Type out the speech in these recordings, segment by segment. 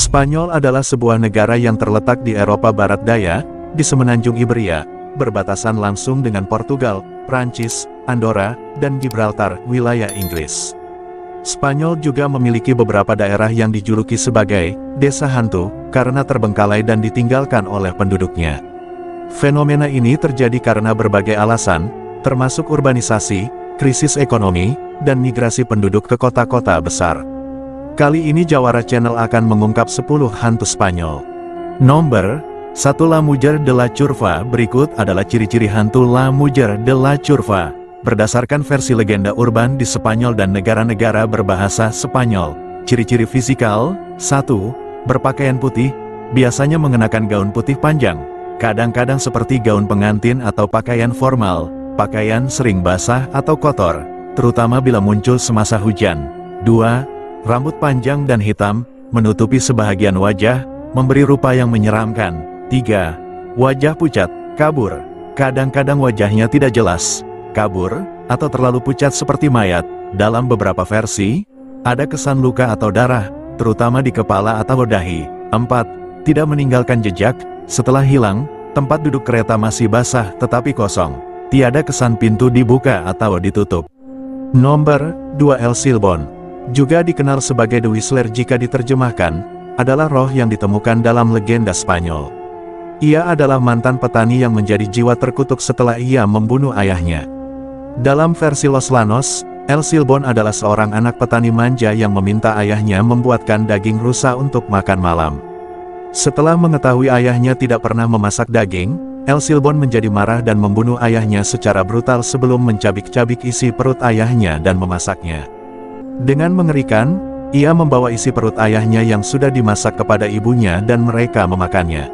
Spanyol adalah sebuah negara yang terletak di Eropa Barat Daya, di semenanjung Iberia, berbatasan langsung dengan Portugal, Prancis, Andorra, dan Gibraltar, wilayah Inggris. Spanyol juga memiliki beberapa daerah yang dijuluki sebagai desa hantu, karena terbengkalai dan ditinggalkan oleh penduduknya. Fenomena ini terjadi karena berbagai alasan, termasuk urbanisasi, krisis ekonomi, dan migrasi penduduk ke kota-kota besar. Kali ini Jawara Channel akan mengungkap 10 hantu Spanyol. Nomor 1. La Mujer de la Curva. Berikut adalah ciri-ciri hantu La Mujer de la Curva, berdasarkan versi legenda urban di Spanyol dan negara-negara berbahasa Spanyol. Ciri-ciri fisikal. 1. Berpakaian putih, biasanya mengenakan gaun putih panjang, kadang-kadang seperti gaun pengantin atau pakaian formal. Pakaian sering basah atau kotor, terutama bila muncul semasa hujan. 2. Rambut panjang dan hitam, menutupi sebahagian wajah, memberi rupa yang menyeramkan. 3. Wajah pucat, kabur. Kadang-kadang wajahnya tidak jelas, kabur, atau terlalu pucat seperti mayat. Dalam beberapa versi, ada kesan luka atau darah, terutama di kepala atau dahi. 4. Tidak meninggalkan jejak, setelah hilang, tempat duduk kereta masih basah tetapi kosong. Tiada kesan pintu dibuka atau ditutup. Nomor 2. El Silbón. Juga dikenal sebagai The Whistler jika diterjemahkan, adalah roh yang ditemukan dalam legenda Spanyol. Ia adalah mantan petani yang menjadi jiwa terkutuk setelah ia membunuh ayahnya. Dalam versi Los Llanos, El Silbón adalah seorang anak petani manja yang meminta ayahnya membuatkan daging rusa untuk makan malam. Setelah mengetahui ayahnya tidak pernah memasak daging, El Silbón menjadi marah dan membunuh ayahnya secara brutal sebelum mencabik-cabik isi perut ayahnya dan memasaknya. Dengan mengerikan, ia membawa isi perut ayahnya yang sudah dimasak kepada ibunya dan mereka memakannya.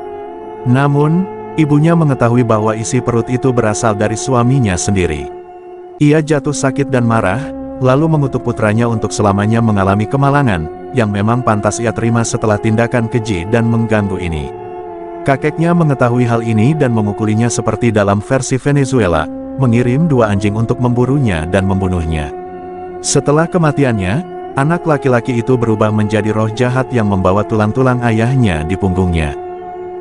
Namun, ibunya mengetahui bahwa isi perut itu berasal dari suaminya sendiri. Ia jatuh sakit dan marah, lalu mengutuk putranya untuk selamanya mengalami kemalangan, yang memang pantas ia terima setelah tindakan keji dan mengganggu ini. Kakeknya mengetahui hal ini dan memukulinya seperti dalam versi Venezuela, mengirim 2 anjing untuk memburunya dan membunuhnya. Setelah kematiannya, anak laki-laki itu berubah menjadi roh jahat yang membawa tulang-tulang ayahnya di punggungnya.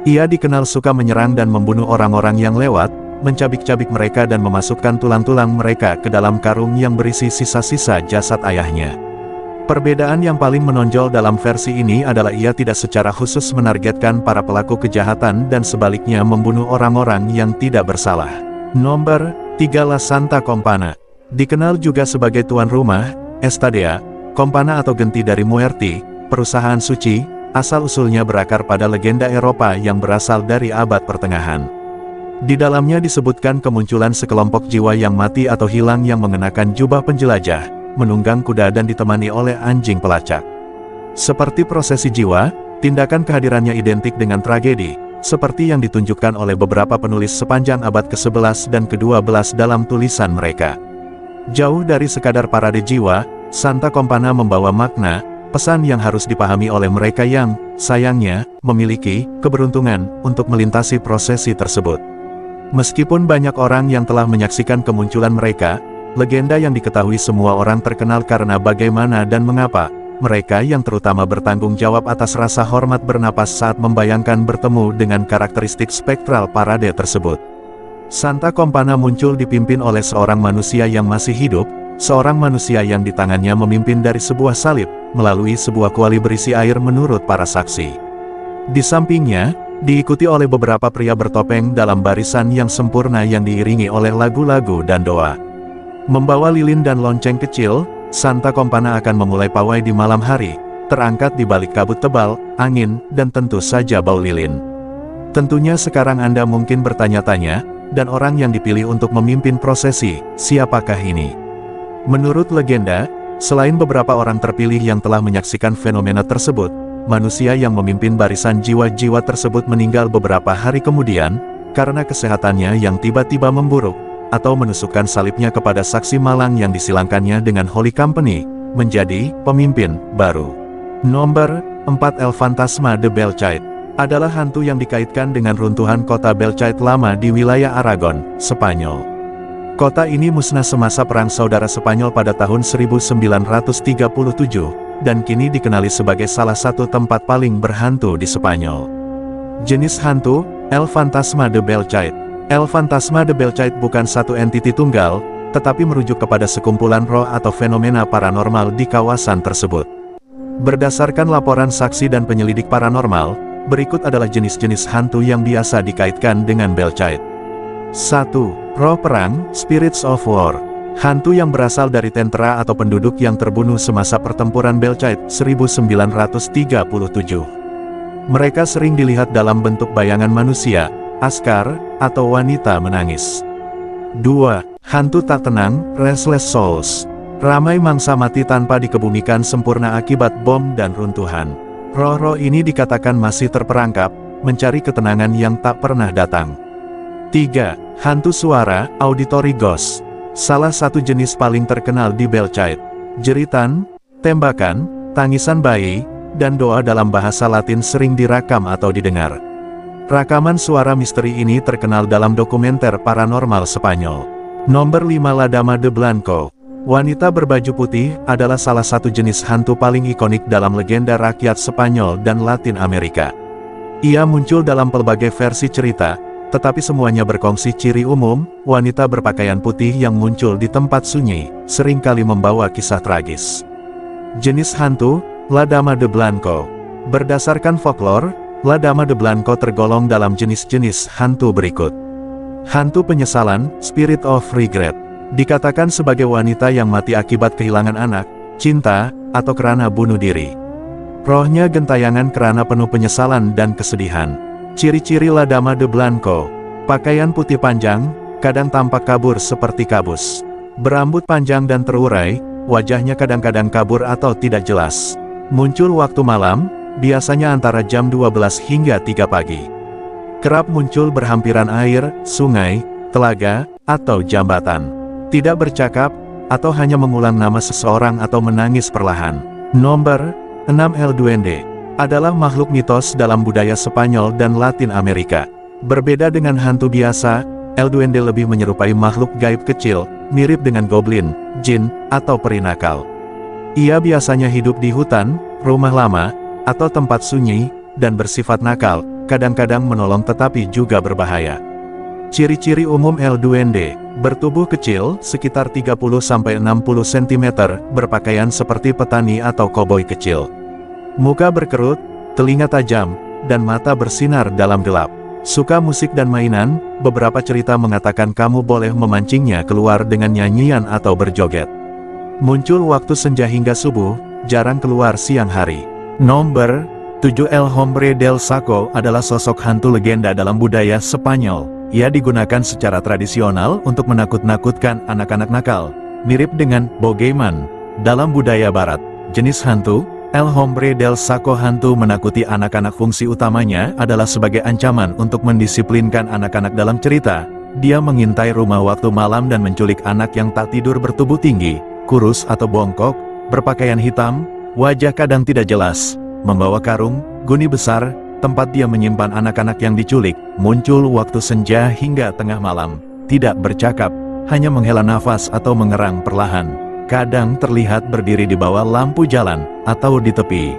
Ia dikenal suka menyerang dan membunuh orang-orang yang lewat, mencabik-cabik mereka dan memasukkan tulang-tulang mereka ke dalam karung yang berisi sisa-sisa jasad ayahnya. Perbedaan yang paling menonjol dalam versi ini adalah ia tidak secara khusus menargetkan para pelaku kejahatan dan sebaliknya membunuh orang-orang yang tidak bersalah. Nomor 3. La Santa Compana. Dikenal juga sebagai tuan rumah, Estadea, Compana atau Genti dari Muerti, perusahaan suci, asal-usulnya berakar pada legenda Eropa yang berasal dari abad pertengahan. Di dalamnya disebutkan kemunculan sekelompok jiwa yang mati atau hilang yang mengenakan jubah penjelajah, menunggang kuda dan ditemani oleh anjing pelacak. Seperti prosesi jiwa, tindakan kehadirannya identik dengan tragedi, seperti yang ditunjukkan oleh beberapa penulis sepanjang abad ke-11 dan ke-12 dalam tulisan mereka. Jauh dari sekadar parade jiwa, Santa Compana membawa makna, pesan yang harus dipahami oleh mereka yang, sayangnya, memiliki keberuntungan untuk melintasi prosesi tersebut. Meskipun banyak orang yang telah menyaksikan kemunculan mereka, legenda yang diketahui semua orang terkenal karena bagaimana dan mengapa mereka yang terutama bertanggung jawab atas rasa hormat bernapas saat membayangkan bertemu dengan karakteristik spektral parade tersebut. Santa Compana muncul dipimpin oleh seorang manusia yang masih hidup, seorang manusia yang di tangannya memimpin dari sebuah salib, melalui sebuah kuali berisi air menurut para saksi. Di sampingnya, diikuti oleh beberapa pria bertopeng dalam barisan yang sempurna yang diiringi oleh lagu-lagu dan doa. Membawa lilin dan lonceng kecil, Santa Compana akan memulai pawai di malam hari, terangkat di balik kabut tebal, angin, dan tentu saja bau lilin. Tentunya sekarang Anda mungkin bertanya-tanya, dan orang yang dipilih untuk memimpin prosesi, siapakah ini? Menurut legenda, selain beberapa orang terpilih yang telah menyaksikan fenomena tersebut, manusia yang memimpin barisan jiwa-jiwa tersebut meninggal beberapa hari kemudian, karena kesehatannya yang tiba-tiba memburuk, atau menusukkan salibnya kepada saksi malang yang disilangkannya dengan Holy Company, menjadi pemimpin baru. Nomor 4. El Fantasma de Belchite. Adalah hantu yang dikaitkan dengan runtuhan kota Belchite lama di wilayah Aragon, Spanyol. Kota ini musnah semasa Perang Saudara Spanyol pada tahun 1937, dan kini dikenali sebagai salah satu tempat paling berhantu di Spanyol. Jenis hantu, El Fantasma de Belchite. El Fantasma de Belchite bukan satu entiti tunggal, tetapi merujuk kepada sekumpulan roh atau fenomena paranormal di kawasan tersebut. Berdasarkan laporan saksi dan penyelidik paranormal, berikut adalah jenis-jenis hantu yang biasa dikaitkan dengan Belchite. 1. Roh perang, Spirits of War. Hantu yang berasal dari tentara atau penduduk yang terbunuh semasa pertempuran Belchite 1937. Mereka sering dilihat dalam bentuk bayangan manusia, askar, atau wanita menangis. 2. Hantu tak tenang, Restless Souls. Ramai mangsa mati tanpa dikebumikan sempurna akibat bom dan runtuhan. Roh-roh ini dikatakan masih terperangkap, mencari ketenangan yang tak pernah datang. 3. Hantu suara, Auditory Ghost. Salah satu jenis paling terkenal di Belchite. Jeritan, tembakan, tangisan bayi, dan doa dalam bahasa Latin sering direkam atau didengar. Rakaman suara misteri ini terkenal dalam dokumenter paranormal Spanyol. Nomor 5. La Dama de Blanco. Wanita berbaju putih adalah salah satu jenis hantu paling ikonik dalam legenda rakyat Spanyol dan Latin Amerika. Ia muncul dalam pelbagai versi cerita, tetapi semuanya berkongsi ciri umum, wanita berpakaian putih yang muncul di tempat sunyi, seringkali membawa kisah tragis. Jenis hantu, La Dama de Blanco. Berdasarkan folklore, La Dama de Blanco tergolong dalam jenis-jenis hantu berikut. Hantu penyesalan, Spirit of Regret. Dikatakan sebagai wanita yang mati akibat kehilangan anak, cinta, atau karena bunuh diri. Rohnya gentayangan karena penuh penyesalan dan kesedihan. Ciri-ciri La Dama de Blanco. Pakaian putih panjang, kadang tampak kabur seperti kabus. Berambut panjang dan terurai, wajahnya kadang-kadang kabur atau tidak jelas. Muncul waktu malam, biasanya antara jam 12 hingga 3 pagi. Kerap muncul berhampiran air, sungai, telaga, atau jambatan. Tidak bercakap, atau hanya mengulang nama seseorang atau menangis perlahan. Nomor 6. El Duende. Adalah makhluk mitos dalam budaya Spanyol dan Latin Amerika. Berbeda dengan hantu biasa, El Duende lebih menyerupai makhluk gaib kecil, mirip dengan goblin, jin, atau peri nakal. Ia biasanya hidup di hutan, rumah lama, atau tempat sunyi, dan bersifat nakal, kadang-kadang menolong tetapi juga berbahaya. Ciri-ciri umum El Duende, bertubuh kecil, sekitar 30–60 cm, berpakaian seperti petani atau koboi kecil. Muka berkerut, telinga tajam, dan mata bersinar dalam gelap. Suka musik dan mainan, beberapa cerita mengatakan kamu boleh memancingnya keluar dengan nyanyian atau berjoget. Muncul waktu senja hingga subuh, jarang keluar siang hari. Nomor 7. El Hombre del Saco adalah sosok hantu legenda dalam budaya Spanyol. Ia digunakan secara tradisional untuk menakut-nakutkan anak-anak nakal, mirip dengan bogeyman dalam budaya barat. Jenis hantu, El Hombre del Saco. Hantu menakuti anak-anak. Fungsi utamanya adalah sebagai ancaman untuk mendisiplinkan anak-anak dalam cerita. Dia mengintai rumah waktu malam dan menculik anak yang tak tidur, bertubuh tinggi, kurus atau bongkok, berpakaian hitam, wajah kadang tidak jelas, membawa karung, guni besar, tempat dia menyimpan anak-anak yang diculik. Muncul waktu senja hingga tengah malam, tidak bercakap, hanya menghela nafas atau mengerang perlahan. Kadang terlihat berdiri di bawah lampu jalan, atau di tepi.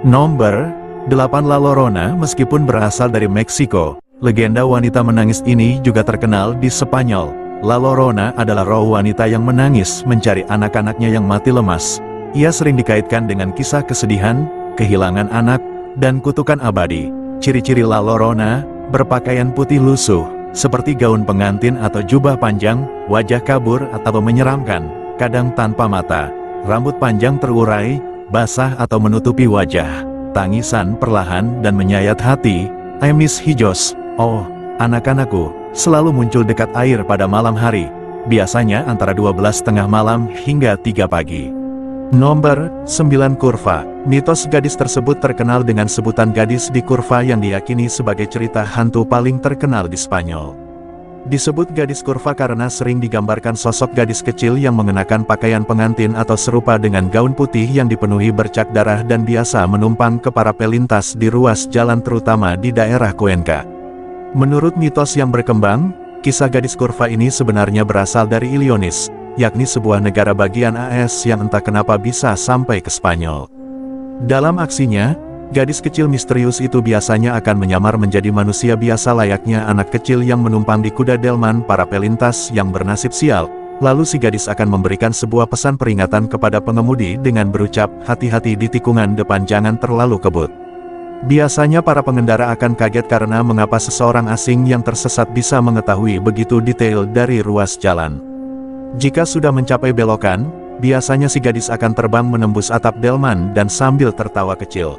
Nomor 8. La Llorona. Meskipun berasal dari Meksiko, legenda wanita menangis ini juga terkenal di Spanyol. La Llorona adalah roh wanita yang menangis mencari anak-anaknya yang mati lemas. Ia sering dikaitkan dengan kisah kesedihan, kehilangan anak, dan kutukan abadi. Ciri-ciri La Llorona, berpakaian putih lusuh, seperti gaun pengantin atau jubah panjang, wajah kabur atau menyeramkan, kadang tanpa mata, rambut panjang terurai, basah atau menutupi wajah, tangisan perlahan dan menyayat hati. I miss hijos, oh, anak-anakku, selalu muncul dekat air pada malam hari, biasanya antara 12 tengah malam hingga 3 pagi. Nomor 9. Kurva. Mitos gadis tersebut terkenal dengan sebutan gadis di kurva yang diyakini sebagai cerita hantu paling terkenal di Spanyol. Disebut gadis kurva karena sering digambarkan sosok gadis kecil yang mengenakan pakaian pengantin atau serupa dengan gaun putih yang dipenuhi bercak darah dan biasa menumpang ke para pelintas di ruas jalan terutama di daerah Cuenca. Menurut mitos yang berkembang, kisah gadis kurva ini sebenarnya berasal dari Illinois, yakni sebuah negara bagian AS yang entah kenapa bisa sampai ke Spanyol. Dalam aksinya, gadis kecil misterius itu biasanya akan menyamar menjadi manusia biasa layaknya anak kecil yang menumpang di kuda delman para pelintas yang bernasib sial. Lalu si gadis akan memberikan sebuah pesan peringatan kepada pengemudi dengan berucap, "Hati-hati di tikungan depan, jangan terlalu kebut." Biasanya para pengendara akan kaget karena mengapa seseorang asing yang tersesat bisa mengetahui begitu detail dari ruas jalan. Jika sudah mencapai belokan, biasanya si gadis akan terbang menembus atap delman dan sambil tertawa kecil.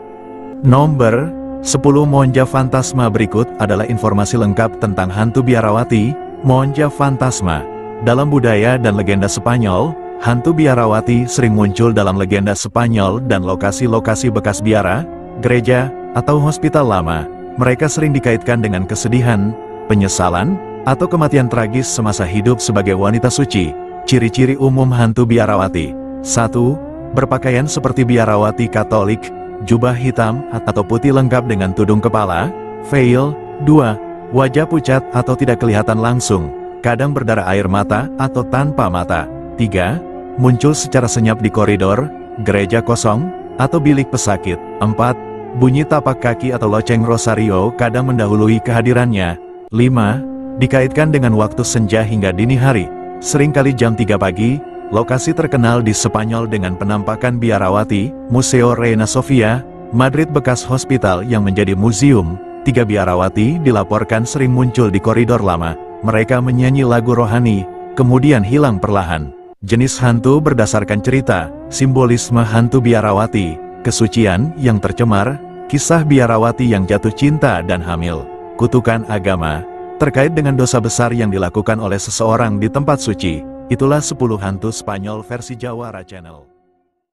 Nomor 10 Monja Fantasma. Berikut adalah informasi lengkap tentang hantu biarawati, Monja Fantasma. Dalam budaya dan legenda Spanyol, hantu biarawati sering muncul dalam legenda Spanyol dan lokasi-lokasi bekas biara, gereja, atau hospital lama. Mereka sering dikaitkan dengan kesedihan, penyesalan, atau kematian tragis semasa hidup sebagai wanita suci. Ciri-ciri umum hantu biarawati: 1. Berpakaian seperti biarawati Katolik, jubah hitam atau putih lengkap dengan tudung kepala, veil. 2. Wajah pucat atau tidak kelihatan langsung, kadang berdarah air mata atau tanpa mata. 3. Muncul secara senyap di koridor, gereja kosong, atau bilik pesakit. 4. Bunyi tapak kaki atau loceng rosario kadang mendahului kehadirannya. 5. Dikaitkan dengan waktu senja hingga dini hari, seringkali jam 3 pagi. Lokasi terkenal di Spanyol dengan penampakan biarawati, Museo Reina Sofia, Madrid bekas hospital yang menjadi museum. 3 biarawati dilaporkan sering muncul di koridor lama. Mereka menyanyi lagu rohani, kemudian hilang perlahan. Jenis hantu berdasarkan cerita, simbolisme hantu biarawati, kesucian yang tercemar, kisah biarawati yang jatuh cinta dan hamil, kutukan agama, terkait dengan dosa besar yang dilakukan oleh seseorang di tempat suci. Itulah 10 hantu Spanyol versi Jawara Channel.